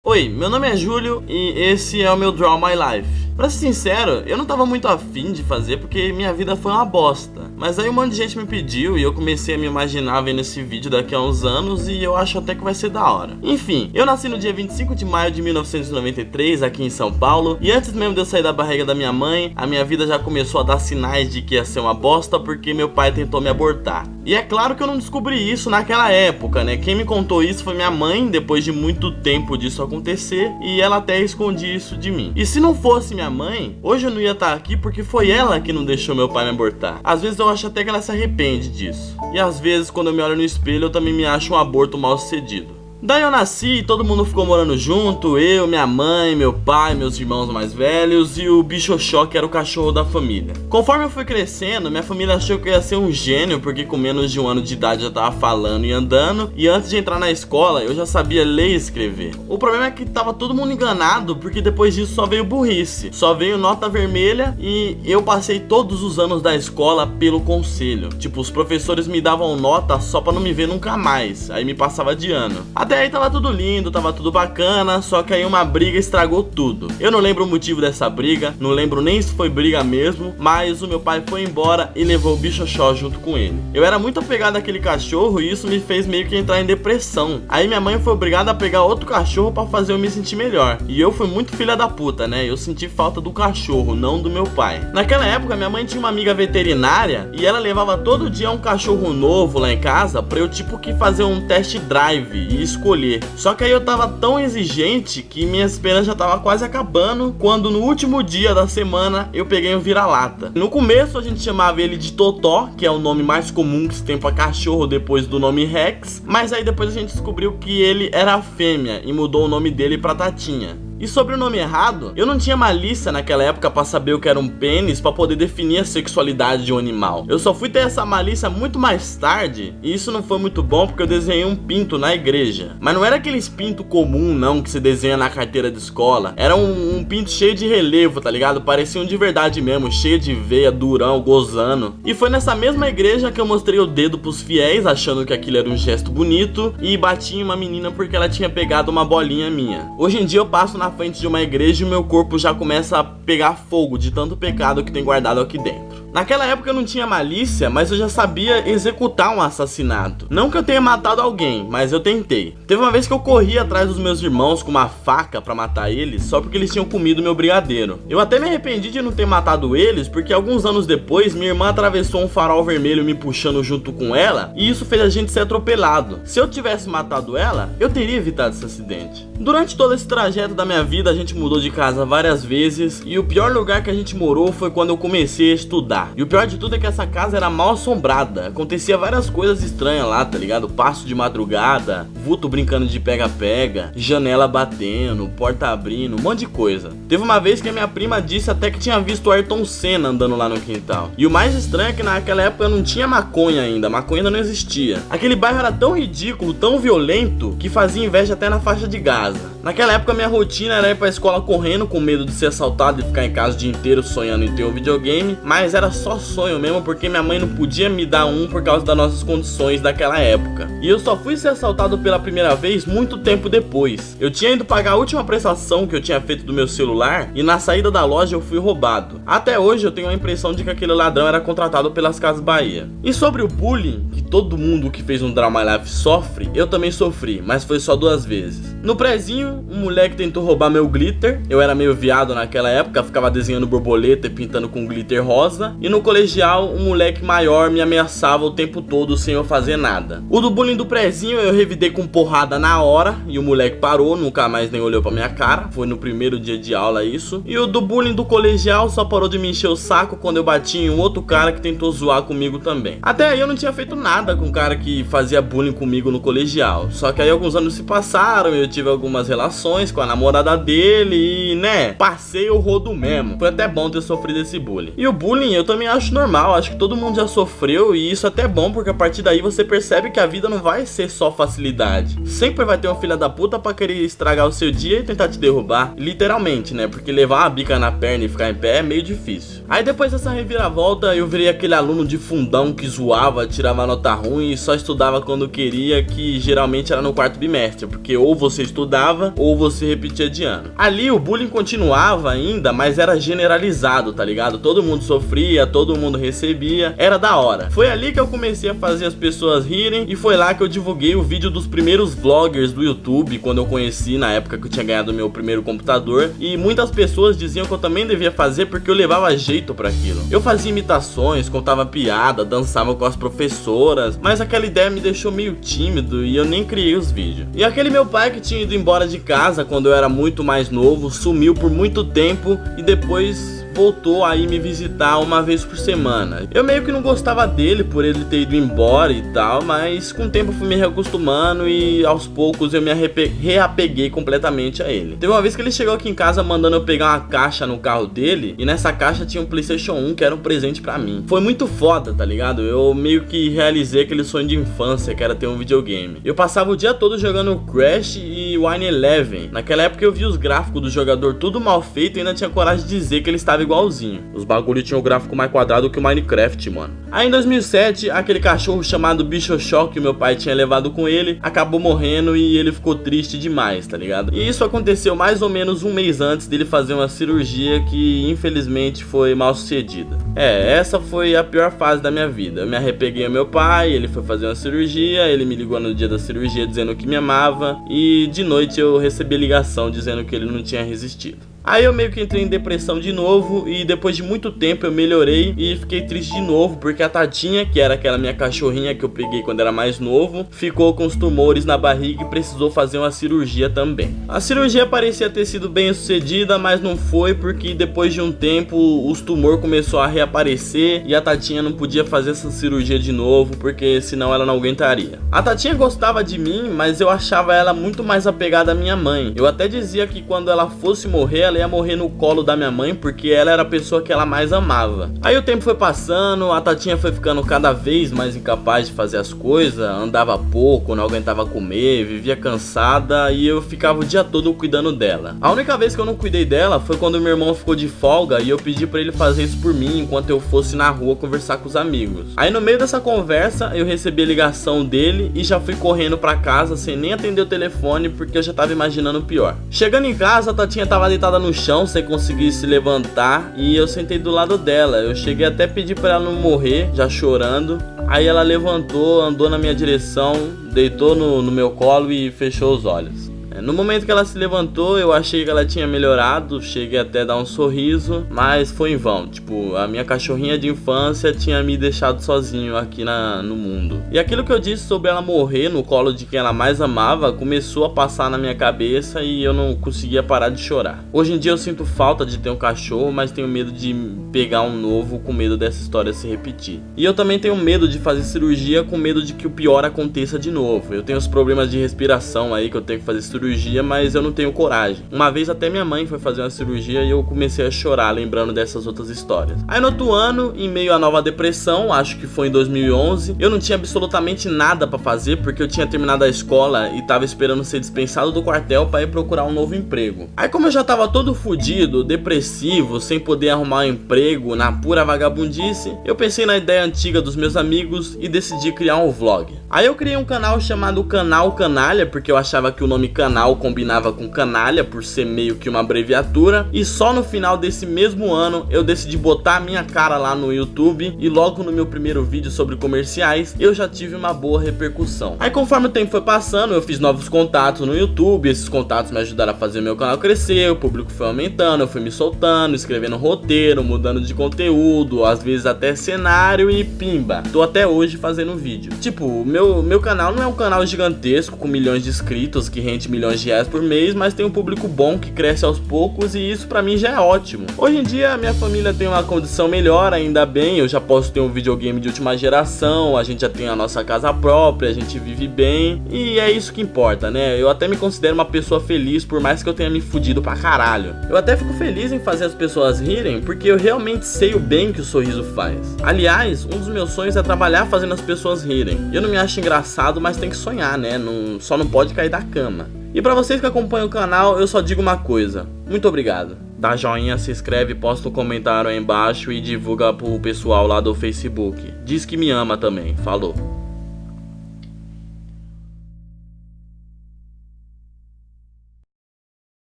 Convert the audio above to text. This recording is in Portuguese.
Oi, meu nome é Júlio e esse é o meu Draw My Life. Pra ser sincero, eu não tava muito afim de fazer porque minha vida foi uma bosta. Mas aí um monte de gente me pediu e eu comecei a me imaginar vendo esse vídeo daqui a uns anos e eu acho até que vai ser da hora. Enfim, eu nasci no dia 25 de maio de 1993 aqui em São Paulo. E antes mesmo de eu sair da barriga da minha mãe, a minha vida já começou a dar sinais de que ia ser uma bosta porque meu pai tentou me abortar. E é claro que eu não descobri isso naquela época, né? Quem me contou isso foi minha mãe, depois de muito tempo disso acontecer, e ela até escondia isso de mim. E se não fosse minha mãe, hoje eu não ia estar aqui porque foi ela que não deixou meu pai me abortar. Às vezes eu acho até que ela se arrepende disso. E às vezes quando eu me olho no espelho eu também me acho um aborto mal sucedido. Daí eu nasci e todo mundo ficou morando junto, eu, minha mãe, meu pai, meus irmãos mais velhos e o Bichoxó, que era o cachorro da família. Conforme eu fui crescendo, minha família achou que eu ia ser um gênio, porque com menos de um ano de idade eu já tava falando e andando, e antes de entrar na escola eu já sabia ler e escrever. O problema é que tava todo mundo enganado, porque depois disso só veio burrice, só veio nota vermelha e eu passei todos os anos da escola pelo conselho. Tipo, os professores me davam nota só pra não me ver nunca mais, aí me passava de ano. Até aí tava tudo lindo, tava tudo bacana, só que aí uma briga estragou tudo. Eu não lembro o motivo dessa briga, não lembro nem se foi briga mesmo, mas o meu pai foi embora e levou o Bichoxó junto com ele. Eu era muito apegado àquele cachorro e isso me fez meio que entrar em depressão. Aí minha mãe foi obrigada a pegar outro cachorro pra fazer eu me sentir melhor. E eu fui muito filha da puta, né? Eu senti falta do cachorro, não do meu pai. Naquela época minha mãe tinha uma amiga veterinária e ela levava todo dia um cachorro novo lá em casa pra eu tipo que fazer um test drive e escolher. Só que aí eu tava tão exigente que minha esperança já tava quase acabando, quando no último dia da semana eu peguei um vira-lata. No começo a gente chamava ele de Totó, que é o nome mais comum que se tem pra cachorro depois do nome Rex, mas aí depois a gente descobriu que ele era fêmea e mudou o nome dele pra Tatinha. E sobre o nome errado, eu não tinha malícia naquela época pra saber o que era um pênis pra poder definir a sexualidade de um animal. Eu só fui ter essa malícia muito mais tarde, e isso não foi muito bom porque eu desenhei um pinto na igreja. Mas não era aqueles pinto comum não, que se desenha na carteira de escola. Era um pinto cheio de relevo, tá ligado? Parecia um de verdade mesmo, cheio de veia, durão, gozando. E foi nessa mesma igreja que eu mostrei o dedo pros fiéis, achando que aquilo era um gesto bonito, e bati em uma menina porque ela tinha pegado uma bolinha minha. Hoje em dia eu passo na frente de uma igreja e meu corpo já começa a pegar fogo de tanto pecado que tem guardado aqui dentro. Naquela época eu não tinha malícia, mas eu já sabia executar um assassinato. Não que eu tenha matado alguém, mas eu tentei. Teve uma vez que eu corri atrás dos meus irmãos com uma faca pra matar eles, só porque eles tinham comido meu brigadeiro. Eu até me arrependi de não ter matado eles, porque alguns anos depois minha irmã atravessou um farol vermelho me puxando junto com ela, e isso fez a gente ser atropelado. Se eu tivesse matado ela, eu teria evitado esse acidente. Durante todo esse trajeto da minha vida a gente mudou de casa várias vezes, e o pior lugar que a gente morou foi quando eu comecei a estudar. E o pior de tudo é que essa casa era mal assombrada. Acontecia várias coisas estranhas lá, tá ligado? Passo de madrugada, vulto brincando de pega-pega, janela batendo, porta abrindo, um monte de coisa. Teve uma vez que a minha prima disse até que tinha visto o Ayrton Senna andando lá no quintal. E o mais estranho é que naquela época não tinha maconha ainda, maconha ainda não existia. Aquele bairro era tão ridículo, tão violento, que fazia inveja até na faixa de Gaza. Naquela época minha rotina era ir pra escola correndo, com medo de ser assaltado e ficar em casa o dia inteiro sonhando em ter um videogame, mas era só sonho mesmo porque minha mãe não podia me dar um por causa das nossas condições daquela época. E eu só fui ser assaltado pela primeira vez muito tempo depois. Eu tinha ido pagar a última prestação que eu tinha feito do meu celular e na saída da loja eu fui roubado. Até hoje eu tenho a impressão de que aquele ladrão era contratado pelas Casas Bahia. E sobre o bullying, que todo mundo que fez um Draw My Life sofre, eu também sofri, mas foi só 2 vezes. No prezinho, um moleque tentou roubar meu glitter. Eu era meio viado naquela época, ficava desenhando borboleta e pintando com glitter rosa. E no colegial, um moleque maior me ameaçava o tempo todo sem eu fazer nada. O do bullying do prezinho eu revidei com porrada na hora e o moleque parou, nunca mais nem olhou pra minha cara. Foi no primeiro dia de aula isso. E o do bullying do colegial só parou de me encher o saco quando eu bati em um outro cara que tentou zoar comigo também. Até aí eu não tinha feito nada com o cara que fazia bullying comigo no colegial. Só que aí alguns anos se passaram e eu tive algumas relações com a namorada dele e, né, passei o rodo mesmo. Foi até bom ter sofrido esse bullying. E o bullying eu também acho normal, acho que todo mundo já sofreu, e isso até é bom, porque a partir daí você percebe que a vida não vai ser só facilidade. Sempre vai ter um filho da puta pra querer estragar o seu dia e tentar te derrubar, literalmente, né? Porque levar uma bica na perna e ficar em pé é meio difícil. Aí depois dessa reviravolta, eu virei aquele aluno de fundão que zoava, tirava nota ruim e só estudava quando queria, que geralmente era no quarto bimestre, porque ou você estudava ou você repetia de ano. Ali o bullying continuava ainda, mas era generalizado, tá ligado? Todo mundo sofria, todo mundo recebia, era da hora. Foi ali que eu comecei a fazer as pessoas rirem, e foi lá que eu divulguei o vídeo dos primeiros vloggers do YouTube, quando eu conheci, na época que eu tinha ganhado meu primeiro computador, e muitas pessoas diziam que eu também devia fazer porque eu levava jeito pra aquilo. Eu fazia imitações, contava piada, dançava com as professoras, mas aquela ideia me deixou meio tímido e eu nem criei os vídeos. E aquele meu pai que tinha ido embora de casa quando eu era muito mais novo, sumiu por muito tempo e depois voltou a ir me visitar uma vez por semana. Eu meio que não gostava dele por ele ter ido embora e tal, mas com o tempo eu fui me reacostumando e aos poucos eu me reapeguei completamente a ele. Teve uma vez que ele chegou aqui em casa mandando eu pegar uma caixa no carro dele, e nessa caixa tinha um PlayStation 1 que era um presente pra mim. Foi muito foda, tá ligado? Eu meio que realizei aquele sonho de infância que era ter um videogame. Eu passava o dia todo jogando Crash e Wine Eleven. Naquela época eu via os gráficos do jogador tudo mal feito e ainda tinha coragem de dizer que ele estava igualzinho. Os bagulho tinham o gráfico mais quadrado que o Minecraft, mano. Aí em 2007, aquele cachorro chamado Bichochoque que o meu pai tinha levado com ele acabou morrendo e ele ficou triste demais, tá ligado? E isso aconteceu mais ou menos um mês antes dele fazer uma cirurgia que infelizmente foi mal sucedida. Essa foi a pior fase da minha vida. Eu me arrepeguei ao meu pai, ele foi fazer uma cirurgia, ele me ligou no dia da cirurgia dizendo que me amava, e de noite eu recebi ligação dizendo que ele não tinha resistido. Aí eu meio que entrei em depressão de novo, e depois de muito tempo eu melhorei e fiquei triste de novo, porque a Tatinha, que era aquela minha cachorrinha que eu peguei quando era mais novo, ficou com os tumores na barriga e precisou fazer uma cirurgia também. A cirurgia parecia ter sido bem sucedida, mas não foi, porque depois de um tempo os tumores começou a reaparecer e a Tatinha não podia fazer essa cirurgia de novo, porque senão ela não aguentaria. A Tatinha gostava de mim, mas eu achava ela muito mais apegada à minha mãe. Eu até dizia que quando ela fosse morrer, ela ia morrer no colo da minha mãe, porque ela era a pessoa que ela mais amava. Aí o tempo foi passando, a Tatinha foi ficando cada vez mais incapaz de fazer as coisas, andava pouco, não aguentava comer, vivia cansada, e eu ficava o dia todo cuidando dela. A única vez que eu não cuidei dela foi quando meu irmão ficou de folga e eu pedi pra ele fazer isso por mim enquanto eu fosse na rua conversar com os amigos. Aí no meio dessa conversa eu recebi a ligação dele e já fui correndo pra casa sem nem atender o telefone, porque eu já tava imaginando o pior. Chegando em casa, a Tatinha tava deitada no chão sem conseguir se levantar, e eu sentei do lado dela. Eu cheguei até a pedir pra ela não morrer, já chorando. Aí ela levantou, andou na minha direção, deitou no meu colo e fechou os olhos. No momento que ela se levantou, eu achei que ela tinha melhorado, cheguei até a dar um sorriso, mas foi em vão. Tipo, a minha cachorrinha de infância tinha me deixado sozinho aqui no mundo. E aquilo que eu disse sobre ela morrer no colo de quem ela mais amava começou a passar na minha cabeça e eu não conseguia parar de chorar. Hoje em dia eu sinto falta de ter um cachorro, mas tenho medo de pegar um novo, com medo dessa história se repetir. E eu também tenho medo de fazer cirurgia, com medo de que o pior aconteça de novo. Eu tenho os problemas de respiração aí, que eu tenho que fazer cirurgia, mas eu não tenho coragem. Uma vez até minha mãe foi fazer uma cirurgia e eu comecei a chorar lembrando dessas outras histórias. Aí no outro ano, em meio à nova depressão, acho que foi em 2011, eu não tinha absolutamente nada pra fazer, porque eu tinha terminado a escola e tava esperando ser dispensado do quartel pra ir procurar um novo emprego. Aí como eu já tava todo fudido, depressivo, sem poder arrumar um emprego, na pura vagabundice, eu pensei na ideia antiga dos meus amigos e decidi criar um vlog. Aí eu criei um canal chamado Canal Canalha, porque eu achava que o nome canal combinava com canalha, por ser meio que uma abreviatura, e só no final desse mesmo ano eu decidi botar a minha cara lá no YouTube, e logo no meu primeiro vídeo sobre comerciais eu já tive uma boa repercussão. Aí conforme o tempo foi passando, eu fiz novos contatos no YouTube, esses contatos me ajudaram a fazer meu canal crescer, o público foi aumentando, eu fui me soltando, escrevendo roteiro, mudando de conteúdo, às vezes até cenário, e pimba, tô até hoje fazendo vídeo. Tipo, o meu meu canal não é um canal gigantesco com milhões de inscritos que rende milhões de reais por mês, mas tem um público bom que cresce aos poucos e isso pra mim já é ótimo. Hoje em dia minha família tem uma condição melhor, ainda bem, eu já posso ter um videogame de última geração, a gente já tem a nossa casa própria, a gente vive bem e é isso que importa, né? Eu até me considero uma pessoa feliz, por mais que eu tenha me fudido pra caralho. Eu até fico feliz em fazer as pessoas rirem, porque eu realmente sei o bem que o sorriso faz. Aliás, um dos meus sonhos é trabalhar fazendo as pessoas rirem. Eu não me acho engraçado, mas tem que sonhar, né? Só não pode cair da cama. E pra vocês que acompanham o canal, eu só digo uma coisa: muito obrigado. Dá joinha, se inscreve, posta um comentário aí embaixo e divulga pro pessoal lá do Facebook. Diz que me ama também. Falou.